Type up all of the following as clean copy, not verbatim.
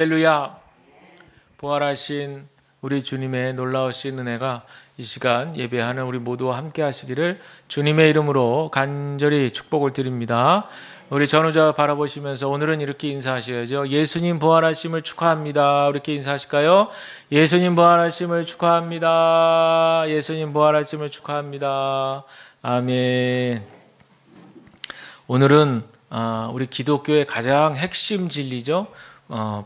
할렐루야. 부활하신 우리 주님의 놀라우신 은혜가 이 시간 예배하는 우리 모두와 함께 하시기를 주님의 이름으로 간절히 축복을 드립니다. 우리 전우자 바라보시면서 오늘은 이렇게 인사하셔야죠. 예수님 부활하심을 축하합니다. 이렇게 인사하실까요? 예수님 부활하심을 축하합니다. 예수님 부활하심을 축하합니다. 아멘. 오늘은 우리 기독교의 가장 핵심 진리죠.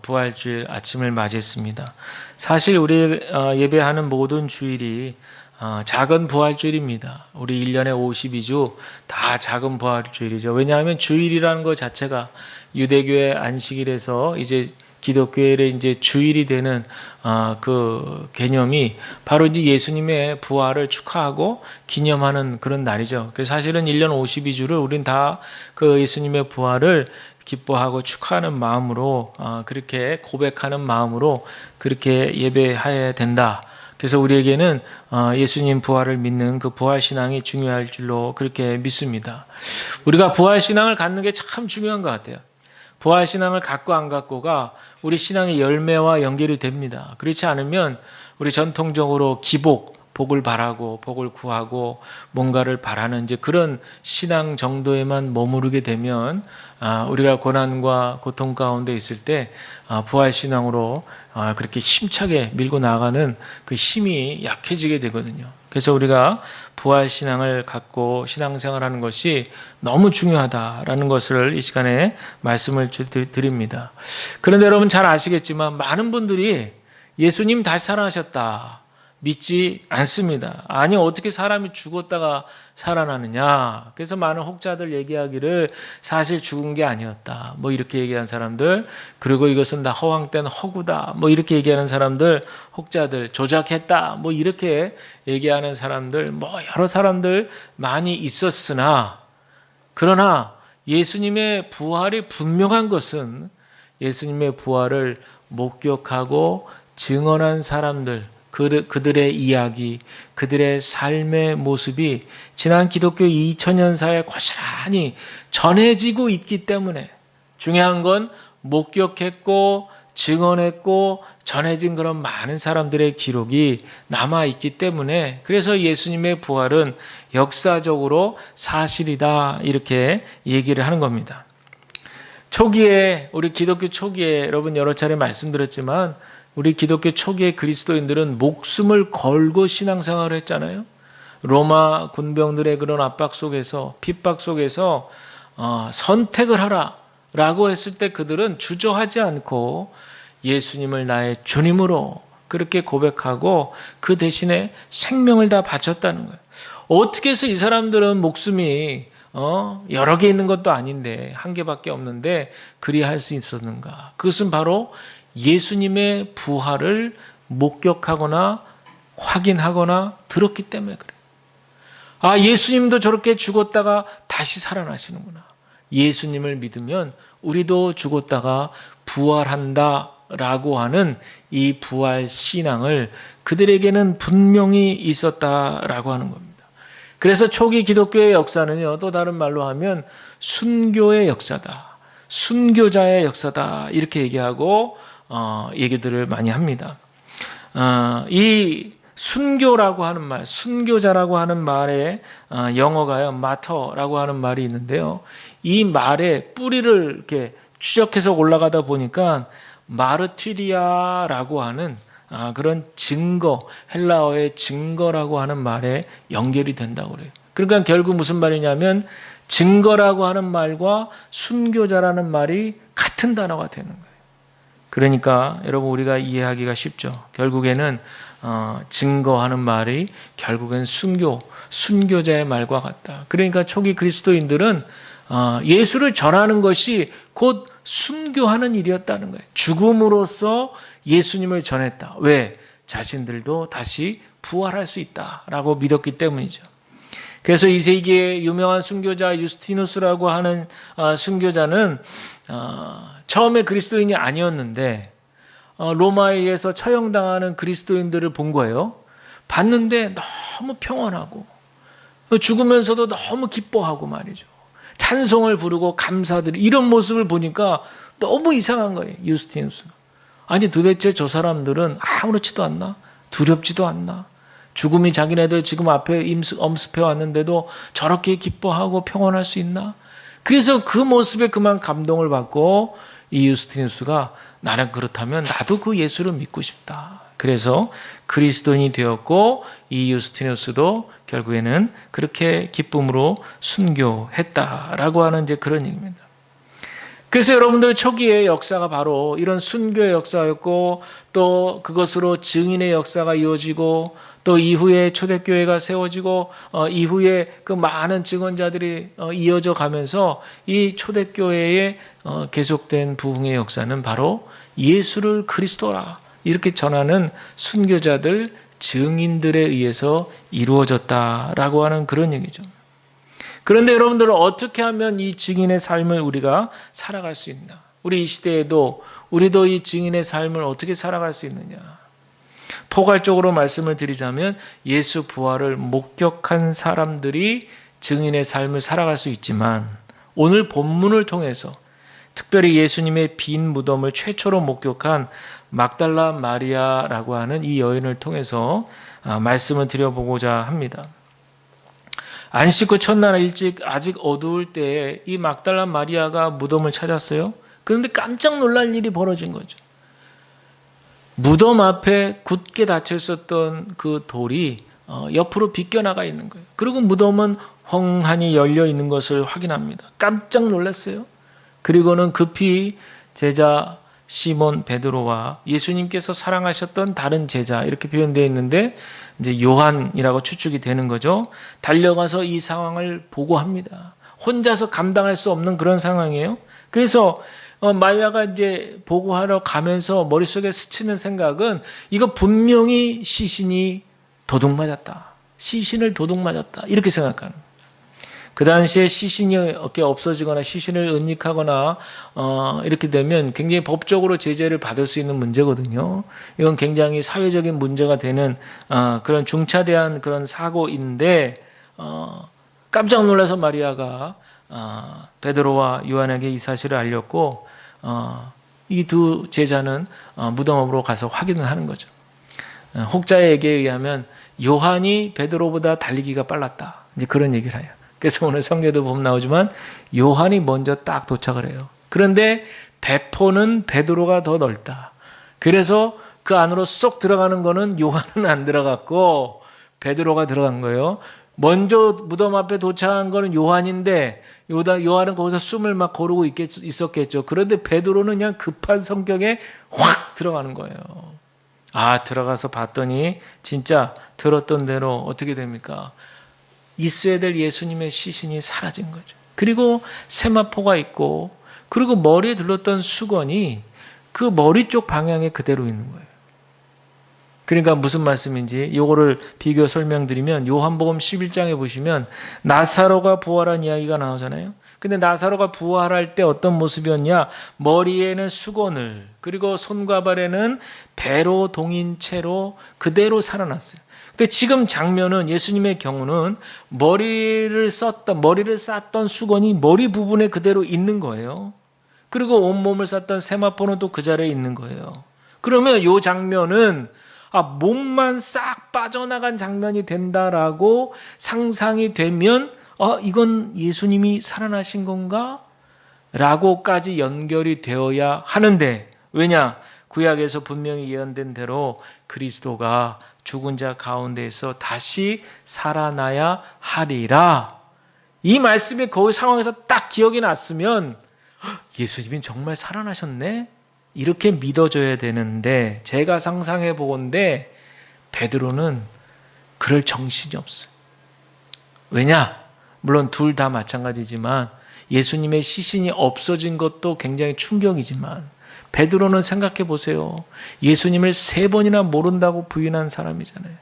부활주일 아침을 맞이했습니다. 사실 우리 예배하는 모든 주일이 작은 부활주일입니다. 우리 1년에 52주 다 작은 부활주일이죠. 왜냐하면 주일이라는 것 자체가 유대교의 안식일에서 이제 기독교의 이제 주일이 되는 그 개념이 바로 이제 예수님의 부활을 축하하고 기념하는 그런 날이죠. 그래서 사실은 1년 52주를 우린 다 그 예수님의 부활을 기뻐하고 축하하는 마음으로 그렇게 고백하는 마음으로 그렇게 예배해야 된다. 그래서 우리에게는 예수님 부활을 믿는 그 부활신앙이 중요할 줄로 그렇게 믿습니다. 우리가 부활신앙을 갖는 게 참 중요한 것 같아요. 부활신앙을 갖고 안 갖고가 우리 신앙의 열매와 연결이 됩니다. 그렇지 않으면 우리 전통적으로 복을 바라고 복을 구하고 뭔가를 바라는 이제 그런 신앙 정도에만 머무르게 되면 우리가 고난과 고통 가운데 있을 때 부활 신앙으로 그렇게 힘차게 밀고 나가는 그 힘이 약해지게 되거든요. 그래서 우리가 부활 신앙을 갖고 신앙생활하는 것이 너무 중요하다라는 것을 이 시간에 말씀을 드립니다. 그런데 여러분 잘 아시겠지만 많은 분들이 예수님 다시 살아나셨다 믿지 않습니다. 아니 어떻게 사람이 죽었다가 살아나느냐. 그래서 많은 혹자들 얘기하기를 사실 죽은 게 아니었다. 뭐 이렇게 얘기하는 사람들, 그리고 이것은 다 허황된 허구다. 뭐 이렇게 얘기하는 사람들, 혹자들 조작했다. 뭐 이렇게 얘기하는 사람들, 뭐 여러 사람들 많이 있었으나 그러나 예수님의 부활이 분명한 것은 예수님의 부활을 목격하고 증언한 사람들, 그들의 이야기, 그들의 삶의 모습이 지난 기독교 2000년사에 고스란히 전해지고 있기 때문에 중요한 건 목격했고 증언했고 전해진 그런 많은 사람들의 기록이 남아있기 때문에 그래서 예수님의 부활은 역사적으로 사실이다 이렇게 얘기를 하는 겁니다. 초기에 우리 기독교 초기에 여러분 여러 차례 말씀드렸지만 우리 기독교 초기의 그리스도인들은 목숨을 걸고 신앙생활을 했잖아요. 로마 군병들의 그런 압박 속에서 핍박 속에서 선택을 하라라고 했을 때 그들은 주저하지 않고 예수님을 나의 주님으로 그렇게 고백하고 그 대신에 생명을 다 바쳤다는 거예요. 어떻게 해서 이 사람들은 목숨이 여러 개 있는 것도 아닌데 한 개밖에 없는데 그리할 수 있었는가? 그것은 바로 예수님의 부활을 목격하거나 확인하거나 들었기 때문에 그래요. 예수님도 저렇게 죽었다가 다시 살아나시는구나. 예수님을 믿으면 우리도 죽었다가 부활한다라고 하는 이 부활 신앙을 그들에게는 분명히 있었다라고 하는 겁니다. 그래서 초기 기독교의 역사는요, 또 다른 말로 하면 순교의 역사다. 순교자의 역사다. 이렇게 얘기하고 얘기들을 많이 합니다. 이 순교라고 하는 말, 순교자라고 하는 말에 영어가요, 마터라고 하는 말이 있는데요. 이 말의 뿌리를 이렇게 추적해서 올라가다 보니까 마르티리아라고 하는 그런 증거, 헬라어의 증거라고 하는 말에 연결이 된다고 그래요. 그러니까 결국 무슨 말이냐면 증거라고 하는 말과 순교자라는 말이 같은 단어가 되는 거예요. 그러니까 여러분 우리가 이해하기가 쉽죠. 결국에는 증거하는 말이 결국엔 순교자의 말과 같다. 그러니까 초기 그리스도인들은 예수를 전하는 것이 곧 순교하는 일이었다는 거예요. 죽음으로써 예수님을 전했다. 왜? 자신들도 다시 부활할 수 있다라고 믿었기 때문이죠. 그래서 2세기의 유명한 순교자 유스티누스라고 하는 순교자는 처음에 그리스도인이 아니었는데 로마에 의해서 처형당하는 그리스도인들을 본 거예요. 봤는데 너무 평온하고 죽으면서도 너무 기뻐하고 말이죠. 찬송을 부르고 감사드리고 이런 모습을 보니까 너무 이상한 거예요. 유스티누스. 아니 도대체 저 사람들은 아무렇지도 않나? 두렵지도 않나? 죽음이 자기네들 지금 앞에 엄습해 왔는데도 저렇게 기뻐하고 평온할 수 있나? 그래서 그 모습에 그만 감동을 받고 이 유스티누스가 나는 그렇다면 나도 그 예수를 믿고 싶다. 그래서 그리스도인이 되었고 이 유스티누스도 결국에는 그렇게 기쁨으로 순교했다라고 하는 이제 그런 얘기입니다. 그래서 여러분들 초기의 역사가 바로 이런 순교의 역사였고 또 그것으로 증인의 역사가 이어지고 또 이후에 초대교회가 세워지고 이후에 그 많은 증언자들이 이어져 가면서 이 초대교회의 계속된 부흥의 역사는 바로 예수를 그리스도라 이렇게 전하는 순교자들 증인들에 의해서 이루어졌다라고 하는 그런 얘기죠. 그런데 여러분들은 어떻게 하면 이 증인의 삶을 우리가 살아갈 수 있나? 우리 이 시대에도 우리도 이 증인의 삶을 어떻게 살아갈 수 있느냐? 포괄적으로 말씀을 드리자면 예수 부활을 목격한 사람들이 증인의 삶을 살아갈 수 있지만 오늘 본문을 통해서 특별히 예수님의 빈 무덤을 최초로 목격한 막달라 마리아라고 하는 이 여인을 통해서 말씀을 드려보고자 합니다. 안식 후 첫날 일찍 아직 어두울 때에 이 막달라 마리아가 무덤을 찾았어요. 그런데 깜짝 놀랄 일이 벌어진 거죠. 무덤 앞에 굳게 닫혀 있었던 그 돌이 옆으로 비껴나가 있는 거예요. 그리고 무덤은 헝하니 열려 있는 것을 확인합니다. 깜짝 놀랐어요. 그리고는 급히 제자 시몬 베드로와 예수님께서 사랑하셨던 다른 제자 이렇게 표현되어 있는데 이제 요한이라고 추측이 되는 거죠. 달려가서 이 상황을 보고합니다. 혼자서 감당할 수 없는 그런 상황이에요. 그래서 마리아가 이제 보고하러 가면서 머릿속에 스치는 생각은 이거 분명히 시신이 도둑맞았다. 시신을 도둑맞았다. 이렇게 생각하는 거예요. 그 당시에 시신이 이렇게 없어지거나 시신을 은닉하거나 이렇게 되면 굉장히 법적으로 제재를 받을 수 있는 문제거든요. 이건 굉장히 사회적인 문제가 되는 그런 중차대한 그런 사고인데 깜짝 놀라서 마리아가 베드로와 요한에게 이 사실을 알렸고 이 두 제자는 무덤으로 가서 확인을 하는 거죠. 혹자에게 의하면 요한이 베드로보다 달리기가 빨랐다. 이제 그런 얘기를 해요. 그래서 오늘 성경에도 보면 나오지만 요한이 먼저 딱 도착을 해요. 그런데 배포는 베드로가 더 넓다. 그래서 그 안으로 쏙 들어가는 거는 요한은 안 들어갔고 베드로가 들어간 거예요. 먼저 무덤 앞에 도착한 거는 요한인데 요한은 거기서 숨을 막 고르고 있었겠죠. 그런데 베드로는 그냥 급한 성격에 확 들어가는 거예요. 들어가서 봤더니 진짜 들었던 대로 어떻게 됩니까? 있어야 될 예수님의 시신이 사라진 거죠. 그리고 세마포가 있고 그리고 머리에 둘렀던 수건이 그 머리 쪽 방향에 그대로 있는 거예요. 그러니까 무슨 말씀인지 이거를 비교 설명드리면 요한복음 11장에 보시면 나사로가 부활한 이야기가 나오잖아요. 근데 나사로가 부활할 때 어떤 모습이었냐? 머리에는 수건을 그리고 손과 발에는 배로 동인 채로 그대로 살아났어요. 근데 지금 장면은 예수님의 경우는 머리를 쌌던 수건이 머리 부분에 그대로 있는 거예요. 그리고 온몸을 쌌던 세마포는 또 그 자리에 있는 거예요. 그러면 이 장면은 몸만 싹 빠져나간 장면이 된다라고 상상이 되면 이건 예수님이 살아나신 건가? 라고까지 연결이 되어야 하는데 왜냐? 구약에서 분명히 예언된 대로 그리스도가 죽은 자 가운데에서 다시 살아나야 하리라. 이 말씀이 그 상황에서 딱 기억이 났으면 예수님이 정말 살아나셨네? 이렇게 믿어줘야 되는데 제가 상상해 보건대 베드로는 그럴 정신이 없어요. 왜냐? 물론 둘 다 마찬가지지만 예수님의 시신이 없어진 것도 굉장히 충격이지만 베드로는 생각해 보세요. 예수님을 3번이나 모른다고 부인한 사람이잖아요.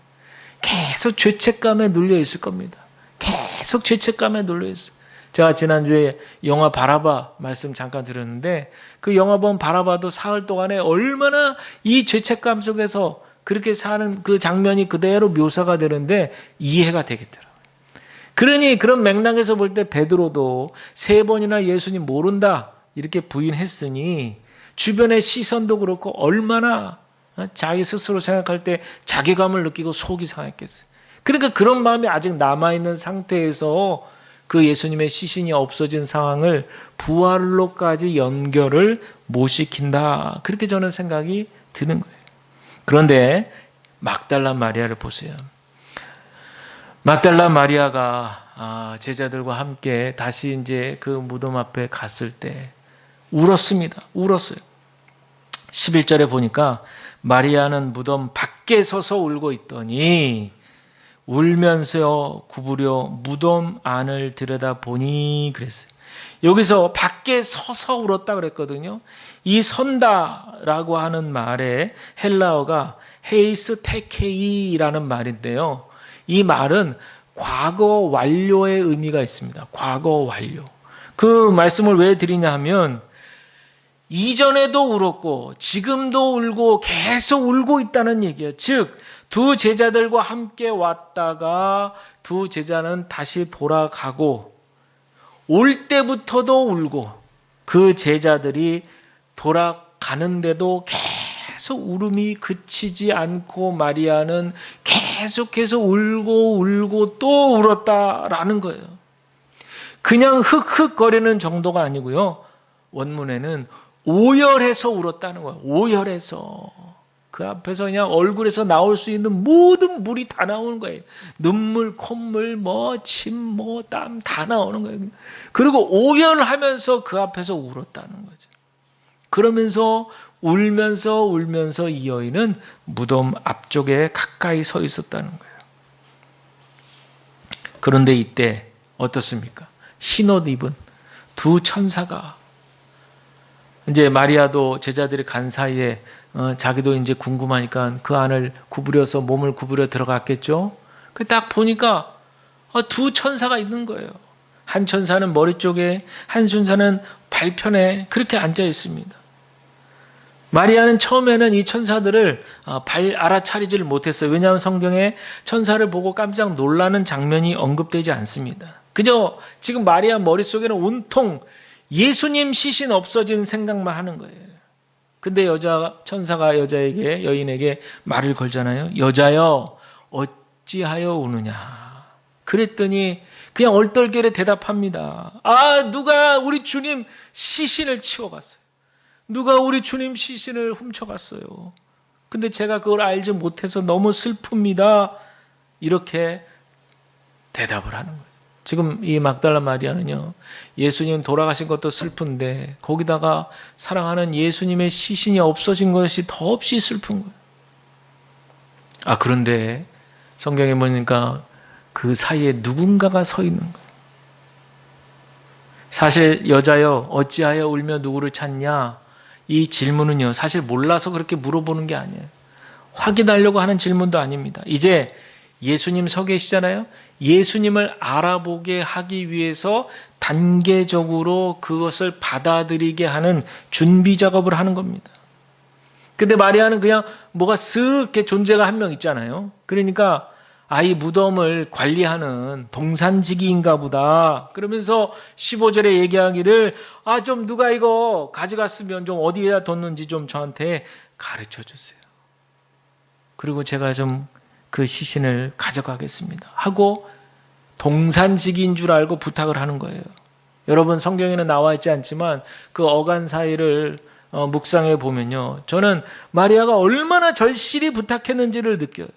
계속 죄책감에 눌려 있을 겁니다. 계속 죄책감에 눌려 있어요. 제가 지난주에 영화 바라바 말씀 잠깐 드렸는데 그 영화 본 바라바도 사흘 동안에 얼마나 이 죄책감 속에서 그렇게 사는 그 장면이 그대로 묘사가 되는데 이해가 되겠더라고요. 그러니 그런 맥락에서 볼 때 베드로도 3번이나 예수님 모른다 이렇게 부인했으니 주변의 시선도 그렇고 얼마나 자기 스스로 생각할 때 자괴감을 느끼고 속이 상했겠어요. 그러니까 그런 마음이 아직 남아있는 상태에서 그 예수님의 시신이 없어진 상황을 부활로까지 연결을 못 시킨다. 그렇게 저는 생각이 드는 거예요. 그런데 막달라 마리아를 보세요. 막달라 마리아가 제자들과 함께 다시 이제 그 무덤 앞에 갔을 때 울었습니다. 울었어요. 11절에 보니까 마리아는 무덤 밖에 서서 울고 있더니 울면서 구부려 무덤 안을 들여다보니 그랬어요. 여기서 밖에 서서 울었다 그랬거든요. 이 선다라고 하는 말의 헬라어가 헤이스 테케이라는 말인데요. 이 말은 과거 완료의 의미가 있습니다. 과거 완료. 그 말씀을 왜 드리냐 하면 이전에도 울었고 지금도 울고 계속 울고 있다는 얘기예요. 즉 두 제자들과 함께 왔다가 두 제자는 다시 돌아가고 올 때부터도 울고 그 제자들이 돌아가는데도 계속 울음이 그치지 않고 마리아는 계속해서 울고 또 울었다라는 거예요. 그냥 흑흑거리는 정도가 아니고요. 원문에는 오열해서 울었다는 거예요. 오열해서. 그 앞에서 그냥 얼굴에서 나올 수 있는 모든 물이 다 나오는 거예요. 눈물, 콧물, 침, 땀 다 나오는 거예요. 그리고 오열하면서 그 앞에서 울었다는 거죠. 그러면서 울면서 이 여인은 무덤 앞쪽에 가까이 서 있었다는 거예요. 그런데 이때 어떻습니까? 흰옷 입은 두 천사가 이제 마리아도 제자들이 간 사이에 자기도 이제 궁금하니까 그 안을 구부려서 몸을 구부려 들어갔겠죠. 그 딱 보니까 두 천사가 있는 거예요. 한 천사는 머리 쪽에, 한 천사는 발편에 그렇게 앉아 있습니다. 마리아는 처음에는 이 천사들을 알아차리지를 못했어요. 왜냐하면 성경에 천사를 보고 깜짝 놀라는 장면이 언급되지 않습니다. 그저 지금 마리아 머릿속에는 온통 예수님 시신 없어진 생각만 하는 거예요. 근데 천사가 여인에게 말을 걸잖아요. 여자여 어찌하여 우느냐. 그랬더니 그냥 얼떨결에 대답합니다. 누가 우리 주님 시신을 치워갔어요. 누가 우리 주님 시신을 훔쳐갔어요. 근데 제가 그걸 알지 못해서 너무 슬픕니다. 이렇게 대답을 하는 거예요. 지금 이 막달라 마리아는요, 예수님 돌아가신 것도 슬픈데 거기다가 사랑하는 예수님의 시신이 없어진 것이 더없이 슬픈 거예요. 그런데 성경에 보니까 그 사이에 누군가가 서 있는 거예요. 사실 여자여 어찌하여 울며 누구를 찾냐, 이 질문은요 사실 몰라서 그렇게 물어보는 게 아니에요. 확인하려고 하는 질문도 아닙니다. 이제 예수님 서 계시잖아요. 예수님을 알아보게 하기 위해서 단계적으로 그것을 받아들이게 하는 준비 작업을 하는 겁니다. 근데 마리아는 그냥 뭐가 쓱 이렇게 존재가 한 명 있잖아요. 그러니까 이 무덤을 관리하는 동산지기인가 보다. 그러면서 15절에 얘기하기를 좀 누가 이거 가져갔으면 좀 어디에다 뒀는지 좀 저한테 가르쳐 주세요. 그리고 제가 좀 그 시신을 가져가겠습니다 하고 동산지기인 줄 알고 부탁을 하는 거예요. 여러분 성경에는 나와 있지 않지만 그 어간 사이를 묵상해 보면요, 저는 마리아가 얼마나 절실히 부탁했는지를 느껴요.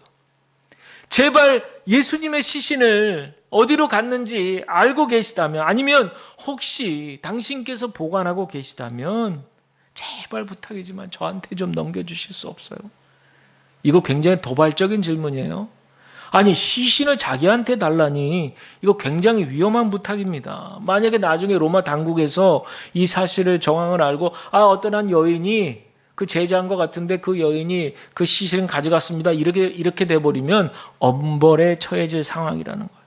제발 예수님의 시신을 어디로 갔는지 알고 계시다면, 아니면 혹시 당신께서 보관하고 계시다면 제발 부탁이지만 저한테 좀 넘겨주실 수 없어요? 이거 굉장히 도발적인 질문이에요. 아니 시신을 자기한테 달라니 이거 굉장히 위험한 부탁입니다. 만약에 나중에 로마 당국에서 이 사실을 정황을 알고 어떤 한 여인이 그 제자인 것 같은데 그 여인이 그 시신을 가져갔습니다, 이렇게 돼버리면 엄벌에 처해질 상황이라는 거예요.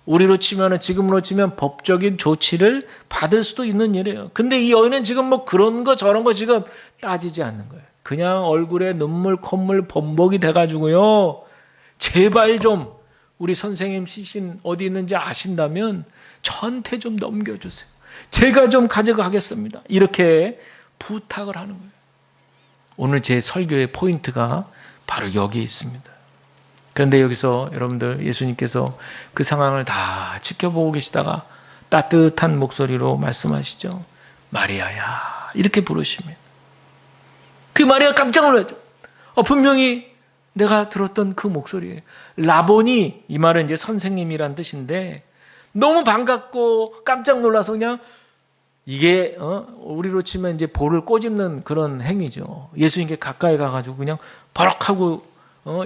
우리로 치면은, 지금으로 치면 법적인 조치를 받을 수도 있는 일이에요. 근데 이 여인은 지금 뭐 그런 거 저런 거 지금 따지지 않는 거예요. 그냥 얼굴에 눈물 콧물 범벅이 돼가지고요, 제발 좀 우리 선생님 시신 어디 있는지 아신다면 저한테 좀 넘겨주세요. 제가 좀 가져가겠습니다. 이렇게 부탁을 하는 거예요. 오늘 제 설교의 포인트가 바로 여기에 있습니다. 그런데 여기서 여러분들 예수님께서 그 상황을 다 지켜보고 계시다가 따뜻한 목소리로 말씀하시죠. 마리아야, 이렇게 부르십니다. 그 마리아가 깜짝 놀랐죠. 분명히 내가 들었던 그 목소리예요. 라보니, 이 말은 이제 선생님이란 뜻인데 너무 반갑고 깜짝 놀라서 그냥 이게 우리로 치면 이제 볼을 꼬집는 그런 행위죠. 예수님께 가까이 가가지고 그냥 버럭하고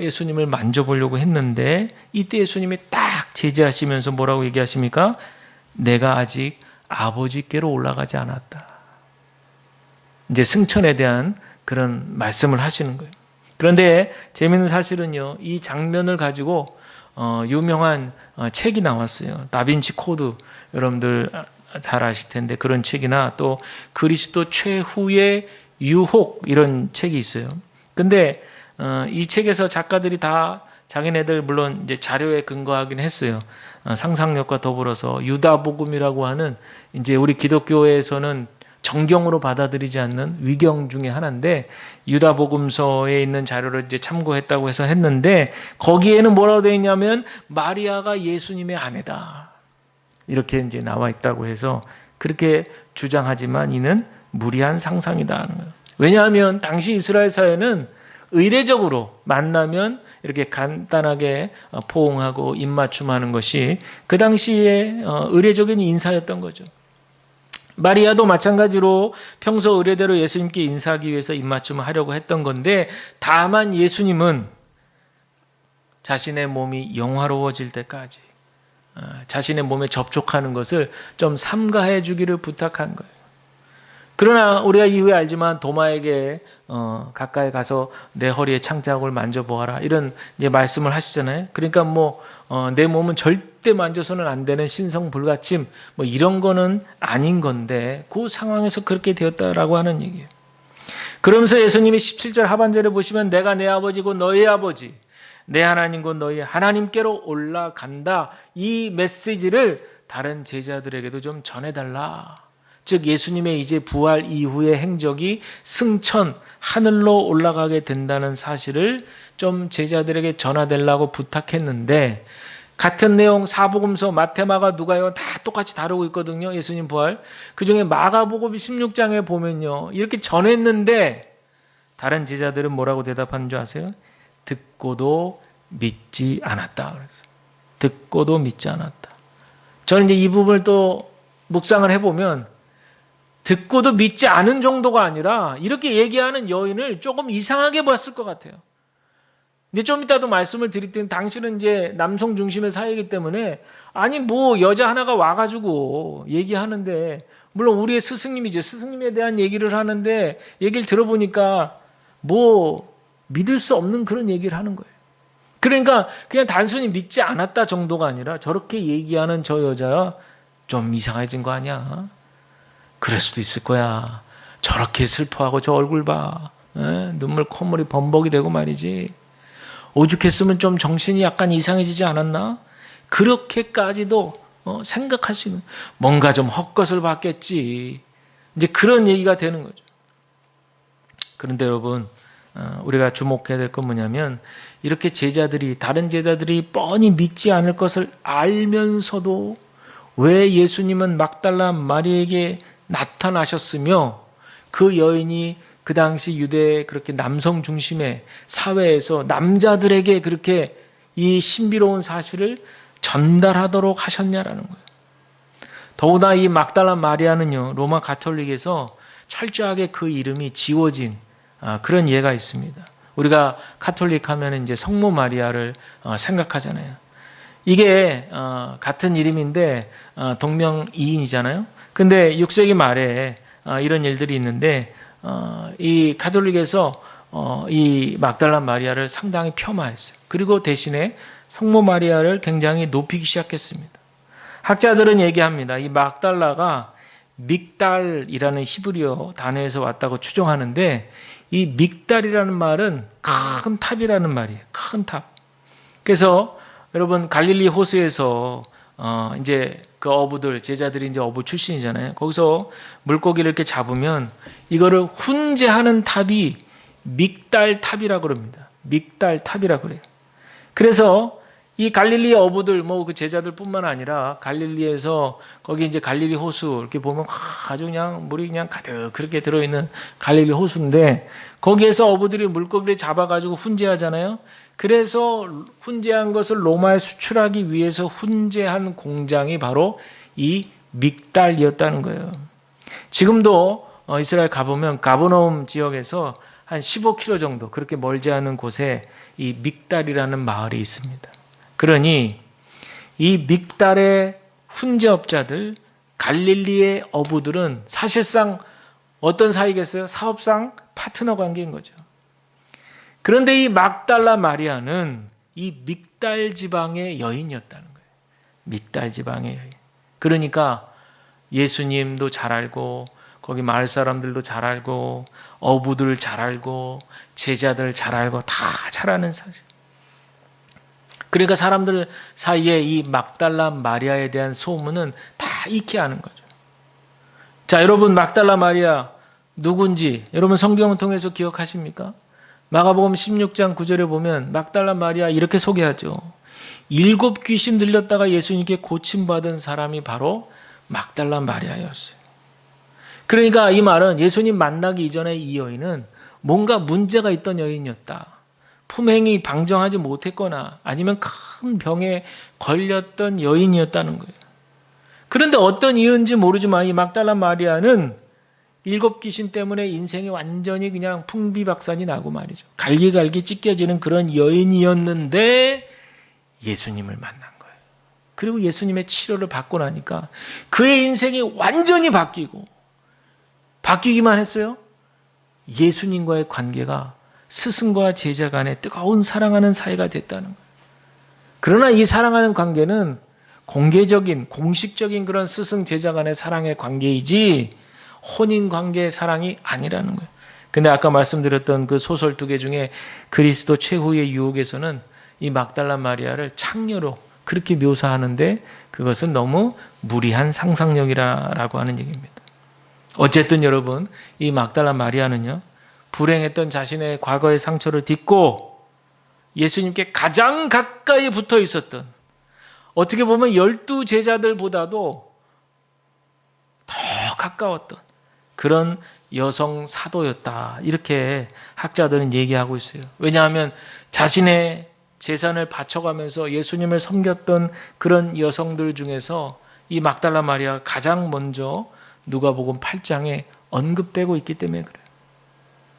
예수님을 만져보려고 했는데 이때 예수님이 딱 제지하시면서 뭐라고 얘기하십니까? 내가 아직 아버지께로 올라가지 않았다. 이제 승천에 대한 그런 말씀을 하시는 거예요. 그런데 재미있는 사실은요, 이 장면을 가지고 유명한 책이 나왔어요. 다빈치 코드, 여러분들 잘 아실 텐데 그런 책이나 또 그리스도 최후의 유혹, 이런 책이 있어요. 근데 이 책에서 작가들이 다 자기네들 물론 이제 자료에 근거하긴 했어요. 상상력과 더불어서 유다복음이라고 하는 이제 우리 기독교에서는 정경으로 받아들이지 않는 위경 중에 하나인데 유다복음서에 있는 자료를 이제 참고했다고 해서 했는데 거기에는 뭐라고 되어 있냐면 마리아가 예수님의 아내다. 이렇게 이제 나와 있다고 해서 그렇게 주장하지만 이는 무리한 상상이다 하는 거예요. 왜냐하면 당시 이스라엘 사회는 의례적으로 만나면 이렇게 간단하게 포옹하고 입맞춤하는 것이 그 당시에 의례적인 인사였던 거죠. 마리아도 마찬가지로 평소 의례대로 예수님께 인사하기 위해서 입맞춤을 하려고 했던 건데 다만 예수님은 자신의 몸이 영화로워질 때까지 자신의 몸에 접촉하는 것을 좀 삼가해 주기를 부탁한 거예요. 그러나 우리가 이후에 알지만 도마에게 가까이 가서 내 허리에 창자국을 만져보아라 이런 이제 말씀을 하시잖아요. 그러니까 내 몸은 절대 만져서는 안 되는 신성 불가침 이런 거는 아닌 건데 그 상황에서 그렇게 되었다라고 하는 얘기예요. 그러면서 예수님이 17절 하반절에 보시면 내가 내 아버지고 너희 아버지 내 하나님고 너희 하나님께로 올라간다, 이 메시지를 다른 제자들에게도 좀 전해달라. 즉 예수님의 이제 부활 이후의 행적이 승천, 하늘로 올라가게 된다는 사실을 좀 제자들에게 전하달라고 부탁했는데 같은 내용 사복음서 마태, 마가, 누가요 다 똑같이 다루고 있거든요. 예수님 부활. 그중에 마가복음 16장에 보면요 이렇게 전했는데 다른 제자들은 뭐라고 대답하는 줄 아세요? 듣고도 믿지 않았다. 그래서 듣고도 믿지 않았다. 저는 이제 이 부분을 또 묵상을 해보면 듣고도 믿지 않은 정도가 아니라 이렇게 얘기하는 여인을 조금 이상하게 봤을 것 같아요. 근데 좀 이따도 말씀을 드릴 때는 당신은 이제 남성 중심의 사회이기 때문에 아니 여자 하나가 와가지고 얘기하는데 물론 우리의 스승님이죠. 스승님에 대한 얘기를 하는데 얘기를 들어보니까 믿을 수 없는 그런 얘기를 하는 거예요. 그러니까 그냥 단순히 믿지 않았다 정도가 아니라 저렇게 얘기하는 저 여자야 좀 이상해진 거 아니야? 그럴 수도 있을 거야. 저렇게 슬퍼하고 저 얼굴 봐. 눈물 콧물이 범벅이 되고 말이지. 오죽했으면 좀 정신이 약간 이상해지지 않았나? 그렇게까지도 생각할 수 있는 뭔가 좀 헛것을 봤겠지. 이제 그런 얘기가 되는 거죠. 그런데 여러분 우리가 주목해야 될 건 뭐냐면 이렇게 다른 제자들이 뻔히 믿지 않을 것을 알면서도 왜 예수님은 막달라 마리에게 나타나셨으며 그 여인이 그 당시 유대 그렇게 남성 중심의 사회에서 남자들에게 그렇게 이 신비로운 사실을 전달하도록 하셨냐라는 거예요. 더구나 이 막달라 마리아는요 로마 가톨릭에서 철저하게 그 이름이 지워진 그런 예가 있습니다. 우리가 가톨릭 하면 이제 성모 마리아를 생각하잖아요. 이게 같은 이름인데 동명이인이잖아요. 근데 6세기 말에 이런 일들이 있는데 이 가톨릭에서 이 막달라 마리아를 상당히 폄하했어요. 그리고 대신에 성모 마리아를 굉장히 높이기 시작했습니다. 학자들은 얘기합니다. 이 막달라가 믹달이라는 히브리어 단어에서 왔다고 추정하는데 이 믹달이라는 말은 큰 탑이라는 말이에요. 큰 탑. 그래서 여러분 갈릴리 호수에서 이제 그 어부들, 제자들이 이제 어부 출신이잖아요. 거기서 물고기를 이렇게 잡으면 이거를 훈제하는 탑이 믹달탑이라고 그럽니다. 믹달탑이라고 그래요. 그래서 이 갈릴리 어부들, 그 제자들뿐만 아니라 갈릴리에서 거기 이제 갈릴리 호수 이렇게 보면 아주 그냥 물이 그냥 가득 그렇게 들어있는 갈릴리 호수인데, 거기에서 어부들이 물고기를 잡아가지고 훈제하잖아요. 그래서 훈제한 것을 로마에 수출하기 위해서 훈제한 공장이 바로 이 믹달이었다는 거예요. 지금도 이스라엘 가보면 가버나움 지역에서 한 15km 정도 그렇게 멀지 않은 곳에 이 믹달이라는 마을이 있습니다. 그러니 이 믹달의 훈제업자들, 갈릴리의 어부들은 사실상 어떤 사이겠어요? 사업상 파트너 관계인 거죠. 그런데 이 막달라 마리아는 이 믹달 지방의 여인이었다는 거예요. 믹달 지방의 여인. 그러니까 예수님도 잘 알고, 거기 마을 사람들도 잘 알고, 어부들 잘 알고, 제자들 잘 알고, 다 잘 아는 사실. 그러니까 사람들 사이에 이 막달라 마리아에 대한 소문은 다 익히 아는 거죠. 자, 여러분, 막달라 마리아 누군지 여러분 성경을 통해서 기억하십니까? 마가복음 16장 9절에 보면 막달라 마리아 이렇게 소개하죠. 7 귀신 들렸다가 예수님께 고침받은 사람이 바로 막달라 마리아였어요. 그러니까 이 말은 예수님 만나기 이전에 이 여인은 뭔가 문제가 있던 여인이었다. 품행이 방정하지 못했거나 아니면 큰 병에 걸렸던 여인이었다는 거예요. 그런데 어떤 이유인지 모르지만 이 막달라 마리아는 7 귀신 때문에 인생이 완전히 그냥 풍비박산이 나고 말이죠. 갈기갈기 찢겨지는 그런 여인이었는데 예수님을 만난 거예요. 그리고 예수님의 치료를 받고 나니까 그의 인생이 완전히 바뀌기만 했어요. 예수님과의 관계가 스승과 제자 간의 뜨거운 사랑하는 사이가 됐다는 거예요. 그러나 이 사랑하는 관계는 공개적인, 공식적인 그런 스승 제자 간의 사랑의 관계이지 혼인 관계의 사랑이 아니라는 거예요. 근데 아까 말씀드렸던 그 소설 2개 중에 그리스도 최후의 유혹에서는 이 막달라 마리아를 창녀로 그렇게 묘사하는데 그것은 너무 무리한 상상력이라고 하는 얘기입니다. 어쨌든 여러분, 이 막달라 마리아는요, 불행했던 자신의 과거의 상처를 딛고 예수님께 가장 가까이 붙어 있었던, 어떻게 보면 12 제자들보다도 더 가까웠던 그런 여성 사도였다. 이렇게 학자들은 얘기하고 있어요. 왜냐하면 자신의 재산을 바쳐가면서 예수님을 섬겼던 그런 여성들 중에서 이 막달라 마리아가 가장 먼저 누가복음 8장에 언급되고 있기 때문에 그래요.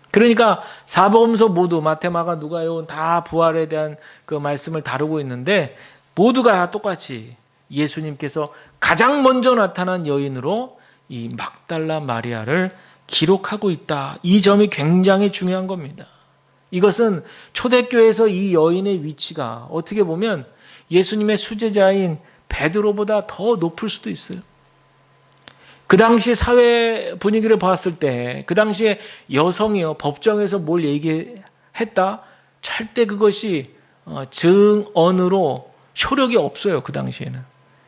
그러니까 사복음서 모두 마태, 마가, 누가, 요한 다 부활에 대한 그 말씀을 다루고 있는데 모두가 다 똑같이 예수님께서 가장 먼저 나타난 여인으로 이 막달라 마리아를 기록하고 있다. 이 점이 굉장히 중요한 겁니다. 이것은 초대교회에서 이 여인의 위치가 어떻게 보면 예수님의 수제자인 베드로보다 더 높을 수도 있어요. 그 당시 사회 분위기를 봤을 때 그 당시에 여성이요 법정에서 뭘 얘기했다? 절대 그것이 증언으로 효력이 없어요. 그 당시에는.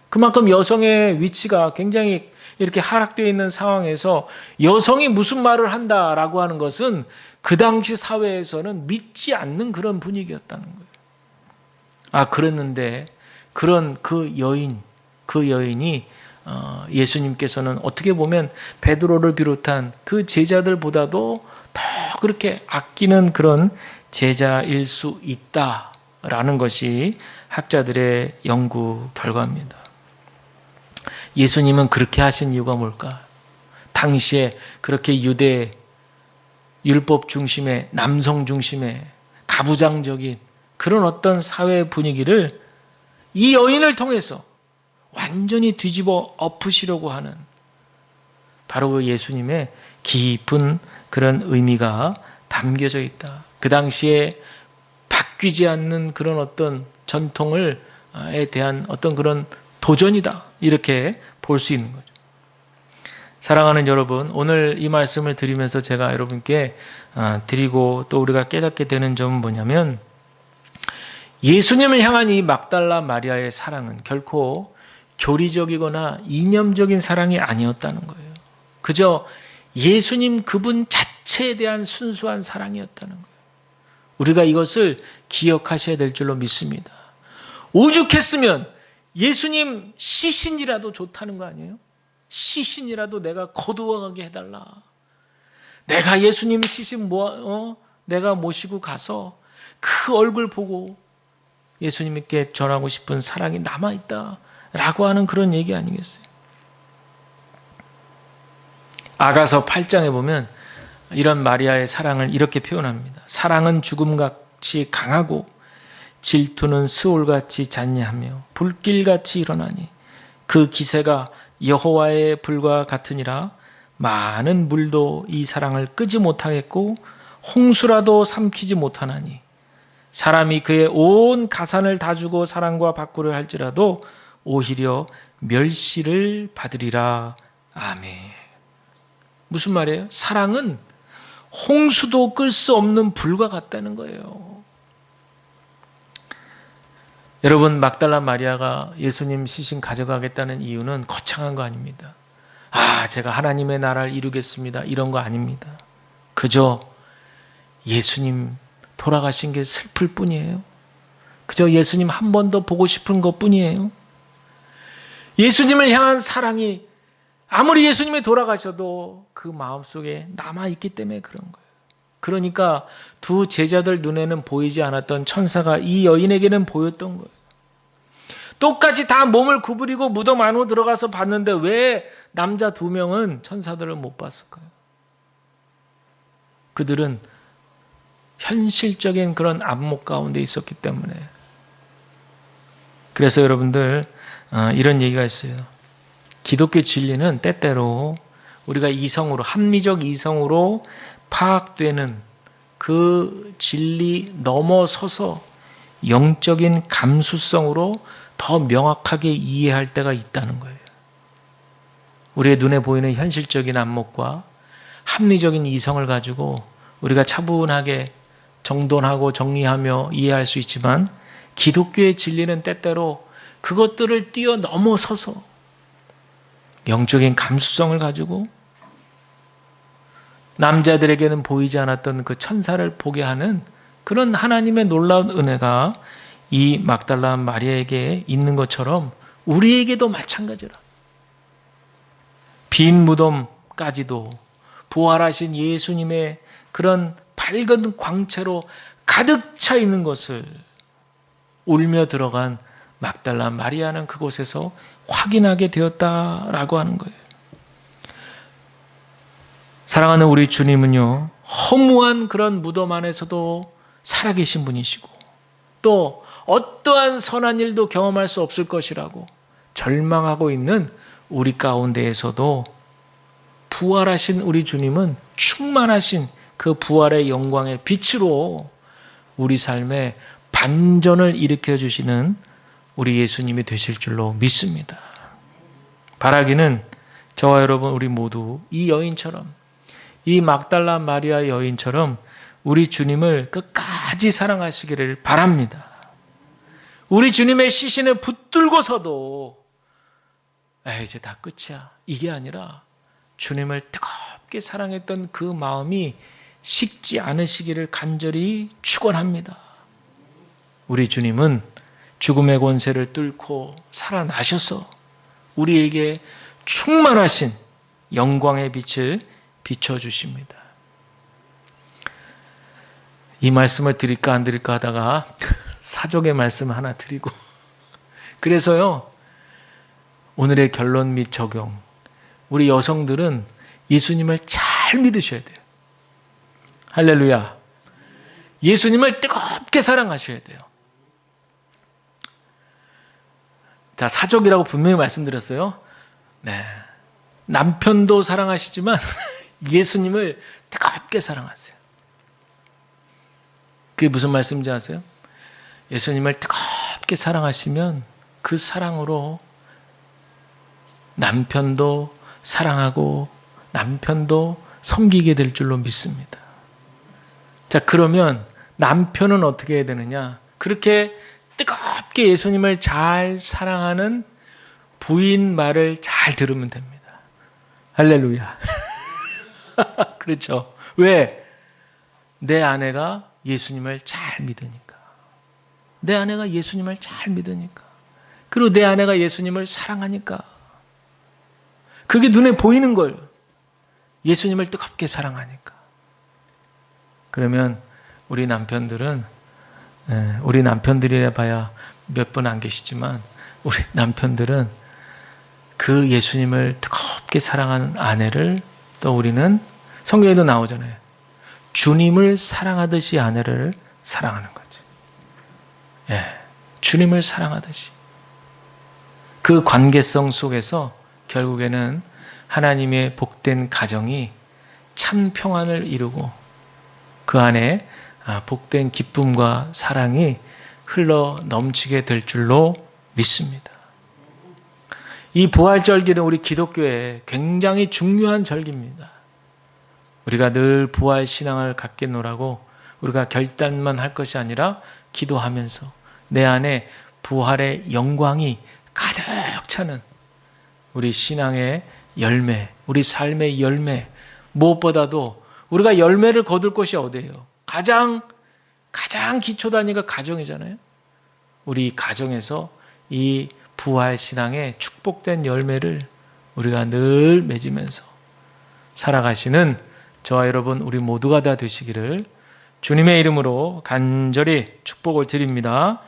그만큼 여성의 위치가 굉장히 이렇게 하락되어 있는 상황에서 여성이 무슨 말을 한다라고 하는 것은 그 당시 사회에서는 믿지 않는 그런 분위기였다는 거예요. 그랬는데 그런 그 여인이 예수님께서는 어떻게 보면 베드로를 비롯한 그 제자들보다도 더 그렇게 아끼는 그런 제자일 수 있다라는 것이 학자들의 연구 결과입니다. 예수님은 그렇게 하신 이유가 뭘까? 당시에 그렇게 유대 율법 중심의, 남성 중심의 가부장적인 그런 어떤 사회 분위기를 이 여인을 통해서 완전히 뒤집어 엎으시려고 하는 바로 그 예수님의 깊은 그런 의미가 담겨져 있다. 그 당시에 바뀌지 않는 그런 어떤 전통에 대한 어떤 그런 도전이다. 이렇게 볼 수 있는 거죠. 사랑하는 여러분, 오늘 이 말씀을 드리면서 제가 여러분께 드리고 또 우리가 깨닫게 되는 점은 뭐냐면 예수님을 향한 이 막달라 마리아의 사랑은 결코 교리적이거나 이념적인 사랑이 아니었다는 거예요. 그저 예수님 그분 자체에 대한 순수한 사랑이었다는 거예요. 우리가 이것을 기억하셔야 될 줄로 믿습니다. 오죽했으면 예수님 시신이라도 좋다는 거 아니에요? 시신이라도 내가 거두어가게 해달라. 내가 예수님 시신 내가 모시고 가서 그 얼굴 보고 예수님께 전하고 싶은 사랑이 남아있다라고 하는 그런 얘기 아니겠어요? 아가서 8장에 보면 이런 마리아의 사랑을 이렇게 표현합니다. 사랑은 죽음같이 강하고 질투는 스올같이 잔인하며 불길같이 일어나니 그 기세가 여호와의 불과 같으니라. 많은 물도 이 사랑을 끄지 못하겠고 홍수라도 삼키지 못하나니 사람이 그의 온 가산을 다 주고 사랑과 바꾸려 할지라도 오히려 멸시를 받으리라. 아멘. 무슨 말이에요? 사랑은 홍수도 끌 수 없는 불과 같다는 거예요. 여러분, 막달라 마리아가 예수님 시신 가져가겠다는 이유는 거창한 거 아닙니다. 제가 하나님의 나라를 이루겠습니다, 이런 거 아닙니다. 그저 예수님 돌아가신 게 슬플 뿐이에요. 그저 예수님 한 번 더 보고 싶은 것 뿐이에요. 예수님을 향한 사랑이 아무리 예수님이 돌아가셔도 그 마음속에 남아있기 때문에 그런 거예요. 그러니까 두 제자들 눈에는 보이지 않았던 천사가 이 여인에게는 보였던 거예요. 똑같이 다 몸을 구부리고 무덤 안으로 들어가서 봤는데 왜 남자 2명은 천사들을 못 봤을까요? 그들은 현실적인 그런 안목 가운데 있었기 때문에. 그래서 여러분들 이런 얘기가 있어요. 기독교 진리는 때때로 우리가 이성으로, 합리적 이성으로 파악되는 그 진리 넘어서서 영적인 감수성으로 더 명확하게 이해할 때가 있다는 거예요. 우리의 눈에 보이는 현실적인 안목과 합리적인 이성을 가지고 우리가 차분하게 정돈하고 정리하며 이해할 수 있지만 기독교의 진리는 때때로 그것들을 뛰어넘어서서 영적인 감수성을 가지고 남자들에게는 보이지 않았던 그 천사를 보게 하는 그런 하나님의 놀라운 은혜가 이 막달라 마리아에게 있는 것처럼 우리에게도 마찬가지라. 빈 무덤까지도 부활하신 예수님의 그런 밝은 광채로 가득 차 있는 것을 울며 들어간 막달라 마리아는 그곳에서 확인하게 되었다라고 하는 거예요. 사랑하는 우리 주님은요, 허무한 그런 무덤 안에서도 살아계신 분이시고 또 어떠한 선한 일도 경험할 수 없을 것이라고 절망하고 있는 우리 가운데에서도 부활하신 우리 주님은 충만하신 그 부활의 영광의 빛으로 우리 삶에 반전을 일으켜 주시는 우리 예수님이 되실 줄로 믿습니다. 바라기는 저와 여러분 우리 모두 이 여인처럼, 이 막달라 마리아 여인처럼 우리 주님을 끝까지 사랑하시기를 바랍니다. 우리 주님의 시신을 붙들고서도 이제 다 끝이야, 이게 아니라 주님을 뜨겁게 사랑했던 그 마음이 식지 않으시기를 간절히 축원합니다. 우리 주님은 죽음의 권세를 뚫고 살아나셔서 우리에게 충만하신 영광의 빛을 비춰주십니다. 이 말씀을 드릴까 안 드릴까 하다가 사족의 말씀 하나 드리고, 그래서요, 오늘의 결론 및 적용, 우리 여성들은 예수님을 잘 믿으셔야 돼요. 할렐루야. 예수님을 뜨겁게 사랑하셔야 돼요. 자, 사족이라고 분명히 말씀드렸어요. 네. 남편도 사랑하시지만 예수님을 뜨겁게 사랑하세요. 그게 무슨 말씀인지 아세요? 예수님을 뜨겁게 사랑하시면 그 사랑으로 남편도 사랑하고 남편도 섬기게 될 줄로 믿습니다. 자, 그러면 남편은 어떻게 해야 되느냐? 그렇게 뜨겁게 예수님을 잘 사랑하는 부인 말을 잘 들으면 됩니다. 할렐루야. 그렇죠. 왜? 내 아내가 예수님을 잘 믿으니까. 내 아내가 예수님을 잘 믿으니까. 그리고 내 아내가 예수님을 사랑하니까. 그게 눈에 보이는 걸. 예수님을 뜨겁게 사랑하니까. 그러면 우리 남편들은, 우리 남편들이라 봐야 몇 분 안 계시지만, 우리 남편들은 그 예수님을 뜨겁게 사랑하는 아내를 또 우리는 성경에도 나오잖아요. 주님을 사랑하듯이 아내를 사랑하는 거죠. 예, 주님을 사랑하듯이. 그 관계성 속에서 결국에는 하나님의 복된 가정이 참 평안을 이루고 그 안에 복된 기쁨과 사랑이 흘러 넘치게 될 줄로 믿습니다. 이 부활절기는 우리 기독교에 굉장히 중요한 절기입니다. 우리가 늘 부활 신앙을 갖겠노라고 우리가 결단만 할 것이 아니라 기도하면서 내 안에 부활의 영광이 가득 차는 우리 신앙의 열매, 우리 삶의 열매, 무엇보다도 우리가 열매를 거둘 것이 어디예요? 가장 기초 단위가 가정이잖아요. 우리 가정에서 이 부활 신앙의 축복된 열매를 우리가 늘 맺으면서 살아가시는 저와 여러분 우리 모두가 다 되시기를 주님의 이름으로 간절히 축복을 드립니다.